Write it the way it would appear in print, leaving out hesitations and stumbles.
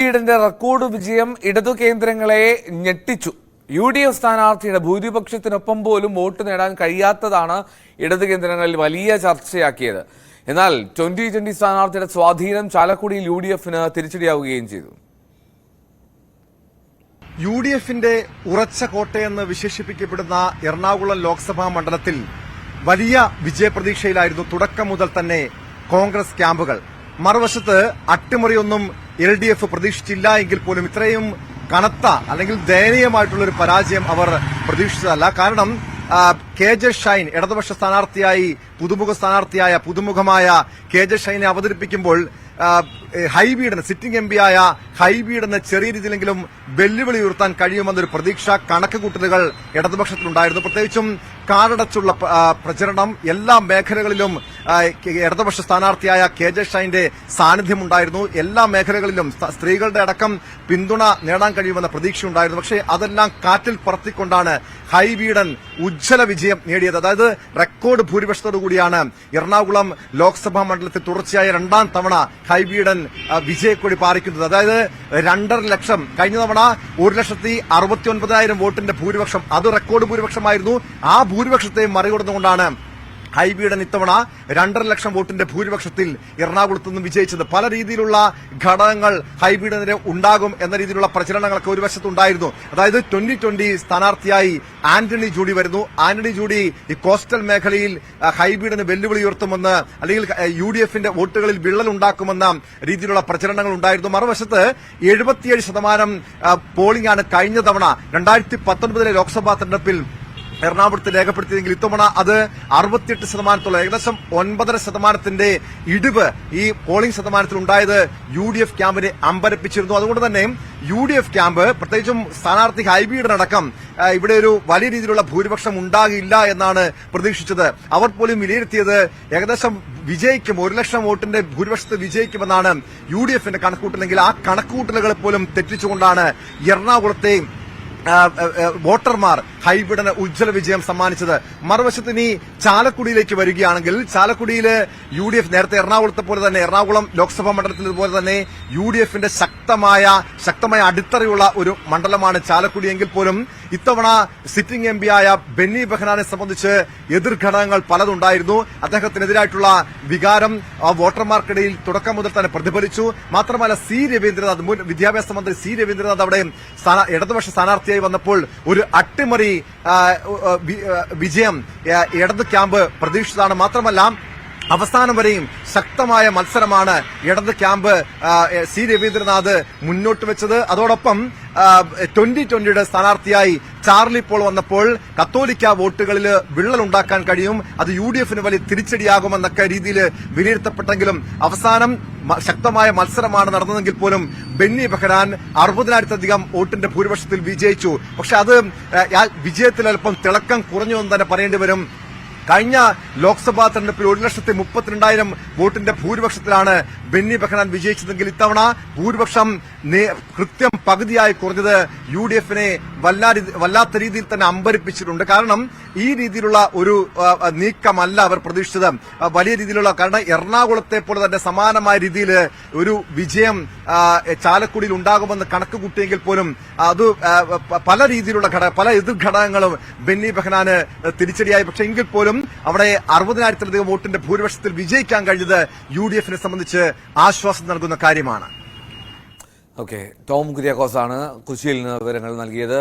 ഈടന്റെ record വിജയം ഇടതു കേന്ദ്രങ്ങളെ ഞെട്ടിച്ചു. UDF സ്ഥാനാർത്ഥിയുടെ ഭൂരിപക്ഷത്തിനൊപ്പം പോലും വോട്ട് നേടാൻ കഴിയാത്തതാണ് ഇടതു കേന്ദ്രങ്ങളിൽ വലിയ ചർച്ചയാക്കിയത്. എന്നാൽ 2020 സ്ഥാനാർത്ഥിയുടെ സ്വാധീനം ചാലക്കുടിയിൽ UDFന് തിരിച്ചടിയാവുകയും ചെയ്തു. UDFന്റെ ഉറച്ച കോട്ടയെന്ന് വിശേഷിപ്പിക്കപ്പെടുന്ന എറണാകുളം ലോക്സഭാ മണ്ഡലത്തിൽ വലിയ വിജയപ്രതീക്ഷയിലായിരുന്നു തുടക്കം മുതൽ തന്നെ കോൺഗ്രസ് ക്യാമ്പുകൾ. മറുവശത്ത് അട്ടിമറിയൊന്നും LDF പ്രതീക്ഷിച്ചില്ല എങ്കിൽ പോലും ഇത്രയും കനത്ത അല്ലെങ്കിൽ ദയനീയമായിട്ടുള്ള ഒരു പരാജയം അവർ പ്രതീക്ഷിച്ചതല്ല. കാരണം KJ ഷൈൻ ഇടതുപക്ഷ സ്ഥാനാർത്ഥിയായി പുതുമുഖമായ KJ ഷൈനെ അവതരിപ്പിക്കുമ്പോൾ ഹൈബീഡിന് സിറ്റിംഗ് MP ആയ ഹൈബീഡിന് ചെറിയ രീതിയിലെങ്കിലും വെല്ലുവിളി ഉയർത്താൻ കഴിയുമെന്നൊരു പ്രതീക്ഷ കണക്കുകൂട്ടലുകൾ ഇടതുപക്ഷത്തിലുണ്ടായിരുന്നു. പ്രത്യേകിച്ചും കാടടച്ചുള്ള പ്രചരണം എല്ലാ മേഖലകളിലും ഇടതുപക്ഷ സ്ഥാനാർത്ഥിയായ KJ ഷൈന്റെ സാന്നിധ്യമുണ്ടായിരുന്നു. എല്ലാ മേഖലകളിലും സ്ത്രീകളുടെ അടക്കം പിന്തുണ നേടാൻ കഴിയുമെന്ന പ്രതീക്ഷയുണ്ടായിരുന്നു. പക്ഷേ അതെല്ലാം കാറ്റിൽ പറത്തിക്കൊണ്ടാണ് ഹൈബീഡൻ ഉജ്ജ്വല വിജയം നേടിയത്. അതായത് റെക്കോർഡ് ഭൂരിപക്ഷത്തോടുകൂടിയാണ് എറണാകുളം ലോക്സഭാ മണ്ഡലത്തിൽ തുടർച്ചയായ രണ്ടാം തവണ ഹൈബീഡൻ വിജയക്കൊടി പാറിക്കുന്നത്. അതായത് 2.5 ലക്ഷം, കഴിഞ്ഞ തവണ 1,69,000 വോട്ടിന്റെ ഭൂരിപക്ഷം, അത് റെക്കോർഡ് ഭൂരിപക്ഷമായിരുന്നു. ആ ഭൂരിപക്ഷത്തെ മറികടന്നുകൊണ്ടാണ് ഹൈബീഡൻ ഇത്തവണ 2.5 ലക്ഷം വോട്ടിന്റെ ഭൂരിപക്ഷത്തിൽ എറണാകുളത്ത് നിന്നും വിജയിച്ചത്. പല രീതിയിലുള്ള ഘടകങ്ങൾ ഹൈബീഡിനെതിരെ ഉണ്ടാകും എന്ന രീതിയിലുള്ള പ്രചരണങ്ങളൊക്കെ ഒരു വശത്തുണ്ടായിരുന്നു. അതായത് 2020 സ്ഥാനാർത്ഥിയായി ആന്റണി ജൂഡി വരുന്നു. ആന്റണി ജൂഡി ഈ കോസ്റ്റൽ മേഖലയിൽ ഹൈബീഡിന് വെല്ലുവിളി ഉയർത്തുമെന്ന്, അല്ലെങ്കിൽ UDFന്റെ വോട്ടുകളിൽ വിള്ളലുണ്ടാക്കുമെന്ന രീതിയിലുള്ള പ്രചരണങ്ങൾ ഉണ്ടായിരുന്നു. മറുവശത്ത് 77% പോളിംഗ് ആണ് കഴിഞ്ഞ തവണ 2019 ലോക്സഭാ തെരഞ്ഞെടുപ്പിൽ എറണാകുളത്ത് രേഖപ്പെടുത്തിയെങ്കിൽ ഇത്തവണ അത് 68%, ഏകദേശം 9.5% ഇടിവ് ഈ പോളിംഗ് ശതമാനത്തിൽ ഉണ്ടായത് UDF ക്യാമ്പിനെ അമ്പരപ്പിച്ചിരുന്നു. അതുകൊണ്ട് തന്നെ UDF ക്യാമ്പ്, പ്രത്യേകിച്ചും സ്ഥാനാർത്ഥി ഹൈബീഡിനടക്കം ഇവിടെ ഒരു വലിയ രീതിയിലുള്ള ഭൂരിപക്ഷം ഉണ്ടാകില്ല എന്നാണ് പ്രതീക്ഷിച്ചത്. അവർ പോലും വിലയിരുത്തിയത് ഏകദേശം വിജയിക്കും, 1 ലക്ഷം വോട്ടിന്റെ ഭൂരിപക്ഷത്തിൽ വിജയിക്കുമെന്നാണ് UDFന്റെ കണക്കുകൂട്ടലെങ്കിൽ ആ കണക്കുകൂട്ടലുകൾ പോലും തെറ്റിച്ചുകൊണ്ടാണ് എറണാകുളത്തെ വോട്ടർമാർ ഹൈബീഡിന് ഉജ്ജ്വല വിജയം സമ്മാനിച്ചത്. മറുവശത്ത് ഇനി ചാലക്കുടിയിലേക്ക് വരികയാണെങ്കിൽ, ചാലക്കുടിയിൽ UDF നേരത്തെ എറണാകുളത്തെ പോലെ തന്നെ, എറണാകുളം ലോക്സഭാ മണ്ഡലത്തിൽ പോലെ തന്നെ UDFന്റെ ശക്തമായ അടിത്തറയുള്ള ഒരു മണ്ഡലമാണ് ചാലക്കുടി. എങ്കിൽ പോലും ഇത്തവണ സിറ്റിംഗ് MP ആയ ബെന്നി ബെഹനാനെ സംബന്ധിച്ച് എതിർഘടകങ്ങൾ പലതുണ്ടായിരുന്നു. അദ്ദേഹത്തിനെതിരായിട്ടുള്ള വികാരം വോട്ടർമാർക്കിടയിൽ തുടക്കം മുതൽ തന്നെ പ്രതിഫലിച്ചു. മാത്രമല്ല മുൻ വിദ്യാഭ്യാസ മന്ത്രി C രവീന്ദ്രനാഥ് അവിടെ ഇടതുപക്ഷ സ്ഥാനാർത്ഥിയായി വന്നപ്പോൾ ഒരു അട്ടിമറി വിജയം ഇടത് ക്യാമ്പ് പ്രതീക്ഷിച്ചതാണ്. മാത്രമല്ല അവസാനം വരെയും ശക്തമായ മത്സരമാണ് ഇടത് ക്യാമ്പ് C രവീന്ദ്രനാഥ് മുന്നോട്ട് വെച്ചത്. അതോടൊപ്പം 2020 സ്ഥാനാർത്ഥിയായി ചാർലി പോൾ വന്നപ്പോൾ കത്തോലിക്ക വോട്ടുകളിൽ വിള്ളലുണ്ടാക്കാൻ കഴിയും, അത് UDFന് വലിയ തിരിച്ചടിയാകുമെന്നൊക്കെ രീതിയിൽ വിലയിരുത്തപ്പെട്ടെങ്കിലും അവസാനം ശക്തമായ മത്സരമാണ് നടന്നതെങ്കിൽ പോലും ബെന്നി ബെഹനാൻ 60,000-ലധികം വോട്ടിന്റെ ഭൂരിപക്ഷത്തിൽ വിജയിച്ചു. പക്ഷെ അത് വിജയത്തിൽ അല്പം തിളക്കം കുറഞ്ഞു എന്ന് തന്നെ പറയേണ്ടി വരും. കഴിഞ്ഞ ലോക്സഭാ തെരഞ്ഞെടുപ്പിൽ 1,32,000 വോട്ടിന്റെ ഭൂരിപക്ഷത്തിലാണ് ബെന്നി ബെഹനാൻ വിജയിച്ചതെങ്കിൽ ഇത്തവണ ഭൂരിപക്ഷം കൃത്യം പകുതിയായി കുറഞ്ഞത് UDFനെ വല്ലാത്ത രീതിയിൽ തന്നെ അമ്പരിപ്പിച്ചിട്ടുണ്ട്. കാരണം ഈ രീതിയിലുള്ള ഒരു നീക്കമല്ല അവർ പ്രതീക്ഷിച്ചത്. വലിയ രീതിയിലുള്ള, കാരണം എറണാകുളത്തെ പോലെ തന്നെ സമാനമായ രീതിയിൽ ഒരു വിജയം ചാലക്കുടിയിൽ ഉണ്ടാകുമെന്ന് കണക്ക് കൂട്ടിയെങ്കിൽ പോലും അത് പല രീതിയിലുള്ള പല എതിർഘടകങ്ങളും ബെന്നി ബെഹനാന് തിരിച്ചടിയായി. പക്ഷെ എങ്കിൽ പോലും അവിടെ 60,000-ലധികം വോട്ടിന്റെ ഭൂരിപക്ഷത്തിൽ വിജയിക്കാൻ കഴിഞ്ഞത് UDFനെ സംബന്ധിച്ച് ആശ്വാസം നൽകുന്ന കാര്യമാണ്. ടോം കുര്യാക്കോസാണ് കൊച്ചിയിൽ നിന്ന് വിവരങ്ങൾ നൽകിയത്.